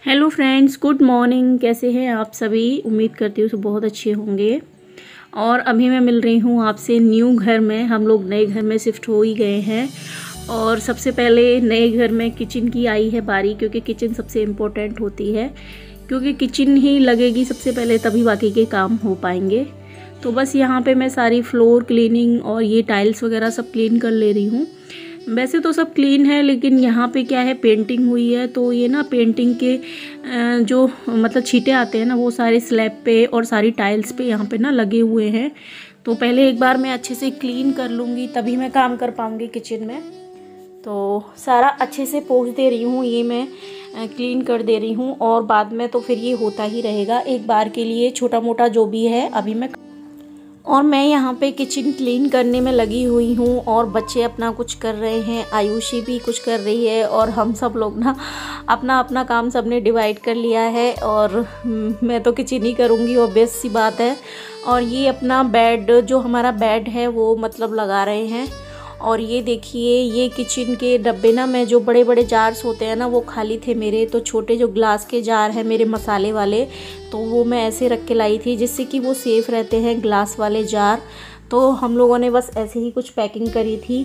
Hello friends, good morning. कैसे हैं आप सभी? उम्मीद करती हूँ सब बहुत अच्छे होंगे। और अभी मैं मिल रही हूँ आपसे न्यू घर में। हम लोग नए घर में शिफ्ट हो ही गए हैं और सबसे पहले नए घर में किचन की आई है बारी, क्योंकि किचन सबसे इम्पोर्टेंट होती है, क्योंकि किचन ही लगेगी सबसे पहले, तभी बाकी के काम हो पाएंगे। तो बस यहाँ पे मैं सारी फ्लोर क्लीनिंग और ये टाइल्स वगैरह सब क्लीन कर ले रही हूँ। वैसे तो सब क्लीन है, लेकिन यहाँ पे क्या है, पेंटिंग हुई है, तो ये ना पेंटिंग के जो मतलब छींटे आते हैं ना, वो सारे स्लैब पे और सारी टाइल्स पे यहाँ पे ना लगे हुए हैं। तो पहले एक बार मैं अच्छे से क्लीन कर लूँगी, तभी मैं काम कर पाऊँगी किचन में। तो सारा अच्छे से पोंछ दे रही हूँ, ये मैं क्लीन कर दे रही हूँ, और बाद में तो फिर ये होता ही रहेगा। एक बार के लिए छोटा मोटा जो भी है अभी मैं यहाँ पे किचन क्लीन करने में लगी हुई हूँ, और बच्चे अपना कुछ कर रहे हैं, आयुषी भी कुछ कर रही है, और हम सब लोग ना अपना अपना काम सबने डिवाइड कर लिया है। और मैं तो किचन ही करूँगी, ऑब्वियस सी बात है। और ये अपना बेड, जो हमारा बेड है, वो मतलब लगा रहे हैं। और ये देखिए, ये किचन के डब्बे ना, मैं जो बड़े बड़े जार्स होते हैं ना, वो खाली थे मेरे, तो छोटे जो ग्लास के जार हैं मेरे मसाले वाले, तो वो मैं ऐसे रख के लाई थी, जिससे कि वो सेफ़ रहते हैं ग्लास वाले जार। तो हम लोगों ने बस ऐसे ही कुछ पैकिंग करी थी।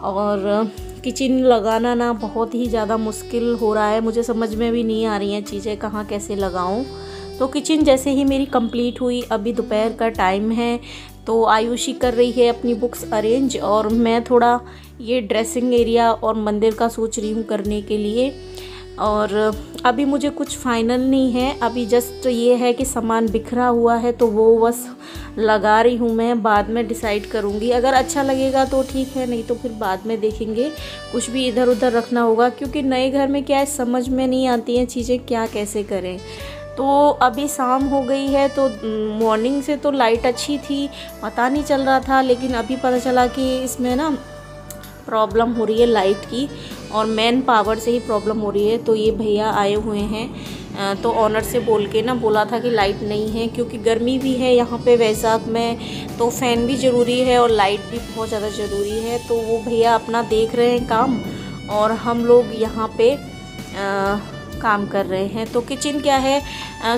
और किचन लगाना ना बहुत ही ज़्यादा मुश्किल हो रहा है, मुझे समझ में भी नहीं आ रही हैं चीज़ें कहाँ कैसे लगाऊं। तो किचन जैसे ही मेरी कंप्लीट हुई, अभी दोपहर का टाइम है, तो आयुषी कर रही है अपनी बुक्स अरेंज, और मैं थोड़ा ये ड्रेसिंग एरिया और मंदिर का सोच रही हूँ करने के लिए। और अभी मुझे कुछ फाइनल नहीं है, अभी जस्ट ये है कि सामान बिखरा हुआ है, तो वो बस लगा रही हूँ मैं। बाद में डिसाइड करूँगी, अगर अच्छा लगेगा तो ठीक है, नहीं तो फिर बाद में देखेंगे, कुछ भी इधर उधर रखना होगा, क्योंकि नए घर में क्या है, समझ में नहीं आती हैं चीज़ें क्या कैसे करें। तो अभी शाम हो गई है, तो मॉर्निंग से तो लाइट अच्छी थी, पता नहीं चल रहा था, लेकिन अभी पता चला कि इसमें ना प्रॉब्लम हो रही है लाइट की, और मेन पावर से ही प्रॉब्लम हो रही है। तो ये भैया आए हुए हैं, तो ऑनर से बोल के ना बोला था कि लाइट नहीं है, क्योंकि गर्मी भी है यहाँ पे वैशाख में, तो फ़ैन भी ज़रूरी है और लाइट भी बहुत ज़्यादा ज़रूरी है। तो वो भैया अपना देख रहे हैं काम, और हम लोग यहाँ पे काम कर रहे हैं। तो किचन क्या है,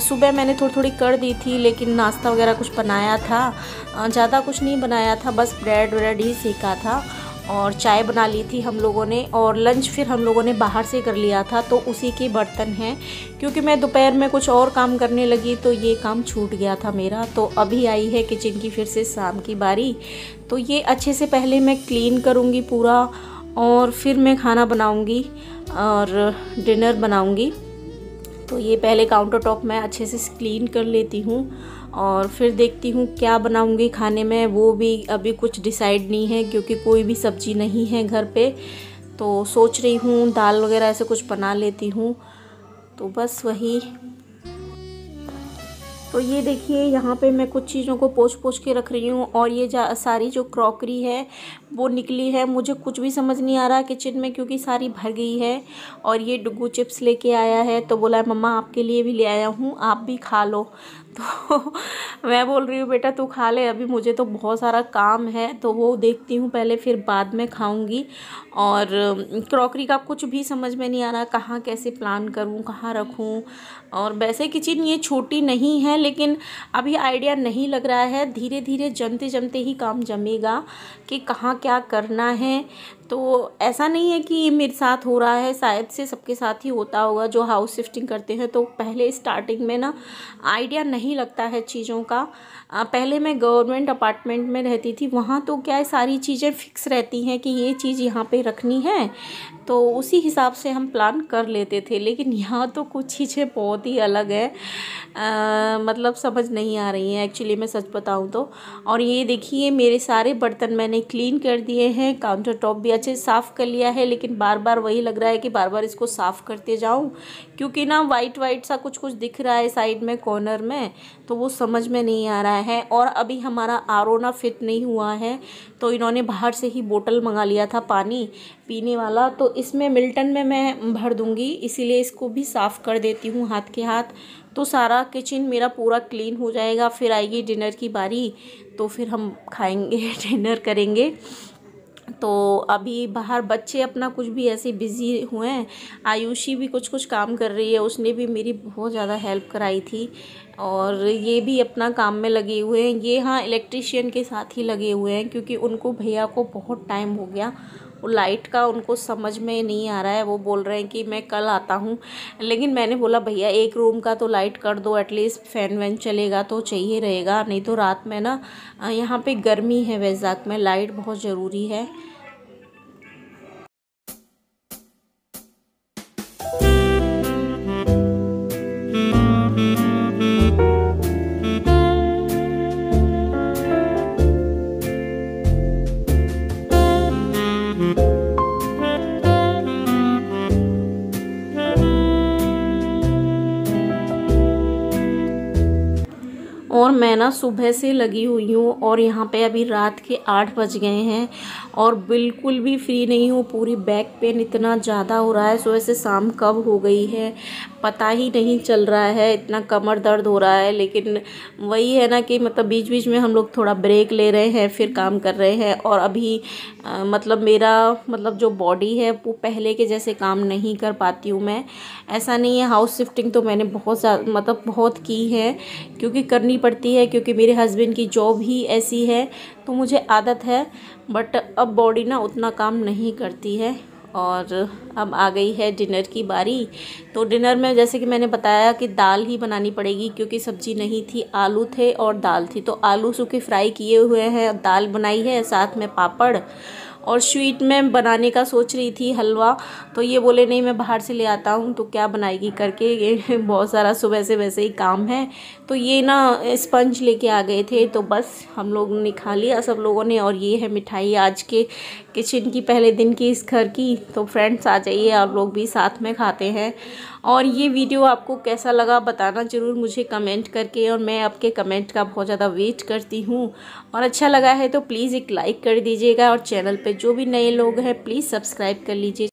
सुबह मैंने थोड़ी थोड़ी कर दी थी, लेकिन नाश्ता वगैरह कुछ बनाया था, ज़्यादा कुछ नहीं बनाया था, बस ब्रेड व्रेड ही सेका था, और चाय बना ली थी हम लोगों ने। और लंच फिर हम लोगों ने बाहर से कर लिया था, तो उसी के बर्तन हैं, क्योंकि मैं दोपहर में कुछ और काम करने लगी, तो ये काम छूट गया था मेरा। तो अभी आई है किचन की फिर से शाम की बारी, तो ये अच्छे से पहले मैं क्लीन करूँगी पूरा, और फिर मैं खाना बनाऊँगी और डिनर बनाऊँगी। तो ये पहले काउंटर टॉप मैं अच्छे से क्लीन कर लेती हूँ, और फिर देखती हूँ क्या बनाऊँगी खाने में, वो भी अभी कुछ डिसाइड नहीं है, क्योंकि कोई भी सब्ज़ी नहीं है घर पे। तो सोच रही हूँ दाल वगैरह ऐसे कुछ बना लेती हूँ, तो बस वही। तो ये देखिए, यहाँ पे मैं कुछ चीज़ों को पोंछ पोंछ के रख रही हूँ, और ये सारी जो क्रॉकरी है वो निकली है। मुझे कुछ भी समझ नहीं आ रहा किचन में, क्योंकि सारी भर गई है। और ये डुगू चिप्स लेके आया है, तो बोला है मम्मा आपके लिए भी ले आया हूँ, आप भी खा लो। तो मैं बोल रही हूँ बेटा तू खा ले, अभी मुझे तो बहुत सारा काम है, तो वो देखती हूँ पहले, फिर बाद में खाऊंगी। और क्रॉकरी का कुछ भी समझ में नहीं आ रहा, कहाँ कैसे प्लान करूँ, कहाँ रखूँ। और वैसे किचन ये छोटी नहीं है, लेकिन अभी आइडिया नहीं लग रहा है, धीरे धीरे जमते जमते ही काम जमेगा कि कहाँ क्या करना है। तो ऐसा नहीं है कि ये मेरे साथ हो रहा है, शायद से सबके साथ ही होता होगा जो हाउस शिफ्टिंग करते हैं। तो पहले स्टार्टिंग में ना आइडिया नहीं लगता है चीज़ों का। पहले मैं गवर्नमेंट अपार्टमेंट में रहती थी, वहाँ तो क्या है, सारी चीज़ें फिक्स रहती हैं कि ये चीज़ यहाँ पे रखनी है, तो उसी हिसाब से हम प्लान कर लेते थे। लेकिन यहाँ तो कुछ चीज़ें बहुत ही अलग है, मतलब समझ नहीं आ रही हैं एक्चुअली, मैं सच बताऊँ तो। और ये देखिए, मेरे सारे बर्तन मैंने क्लीन कर दिए हैं, काउंटर टॉप भी अच्छे से साफ़ कर लिया है, लेकिन बार बार वही लग रहा है कि बार बार इसको साफ़ करते जाऊँ, क्योंकि ना वाइट वाइट सा कुछ कुछ दिख रहा है साइड में कॉर्नर में, तो वो समझ में नहीं आ रहा है। और अभी हमारा आरओ ना फिट नहीं हुआ है, तो इन्होंने बाहर से ही बोतल मंगा लिया था पानी पीने वाला, तो इसमें मिल्टन में मैं भर दूँगी, इसीलिए इसको भी साफ़ कर देती हूँ हाथ के हाथ। तो सारा किचन मेरा पूरा क्लीन हो जाएगा, फिर आएगी डिनर की बारी, तो फिर हम खाएंगे डिनर करेंगे। तो अभी बाहर बच्चे अपना कुछ भी ऐसे बिज़ी हुए हैं। आयुषी भी कुछ कुछ काम कर रही है, उसने भी मेरी बहुत ज़्यादा हेल्प कराई थी। और ये भी अपना काम में लगे हुए हैं। ये हाँ इलेक्ट्रिशियन के साथ ही लगे हुए हैं, क्योंकि उनको भैया को बहुत टाइम हो गया, वो लाइट का उनको समझ में नहीं आ रहा है। वो बोल रहे हैं कि मैं कल आता हूँ, लेकिन मैंने बोला भैया एक रूम का तो लाइट कर दो, एटलीस्ट फैन वैन चलेगा तो चाहिए रहेगा, नहीं तो रात में ना यहाँ पे गर्मी है वैजाग में, लाइट बहुत ज़रूरी है। और मैं ना सुबह से लगी हुई हूँ और यहाँ पे अभी रात के 8 बज गए हैं और बिल्कुल भी फ्री नहीं हूँ। पूरी बैक पेन इतना ज़्यादा हो रहा है, सुबह से शाम कब हो गई है पता ही नहीं चल रहा है, इतना कमर दर्द हो रहा है। लेकिन वही है ना कि मतलब बीच बीच में हम लोग थोड़ा ब्रेक ले रहे हैं, फिर काम कर रहे हैं। और अभी मतलब मेरा मतलब जो बॉडी है वो पहले के जैसे काम नहीं कर पाती हूँ मैं। ऐसा नहीं है, हाउस शिफ्टिंग तो मैंने बहुत मतलब बहुत की है, क्योंकि करनी पड़ती है, क्योंकि मेरे हस्बैंड की जॉब ही ऐसी है, तो मुझे आदत है। बट अब बॉडी ना उतना काम नहीं करती है। और अब आ गई है डिनर की बारी। तो डिनर में जैसे कि मैंने बताया कि दाल ही बनानी पड़ेगी, क्योंकि सब्ज़ी नहीं थी, आलू थे और दाल थी। तो आलू सूखे फ्राई किए हुए हैं, दाल बनाई है, साथ में पापड़। और स्वीट में बनाने का सोच रही थी हलवा, तो ये बोले नहीं मैं बाहर से ले आता हूँ, तो क्या बनाएगी करके, ये बहुत सारा सुबह से वैसे ही काम है। तो ये ना स्पंज लेके आ गए थे, तो बस हम लोगों ने खा लिया सब लोगों ने। और ये है मिठाई आज के किचन की, पहले दिन की इस घर की। तो फ्रेंड्स आ जाइए, आप लोग भी साथ में खाते हैं। और ये वीडियो आपको कैसा लगा बताना ज़रूर मुझे कमेंट करके, और मैं आपके कमेंट का बहुत ज़्यादा वेट करती हूँ। और अच्छा लगा है तो प्लीज़ एक लाइक कर दीजिएगा, और चैनल पे जो भी नए लोग हैं प्लीज़ सब्सक्राइब कर लीजिए।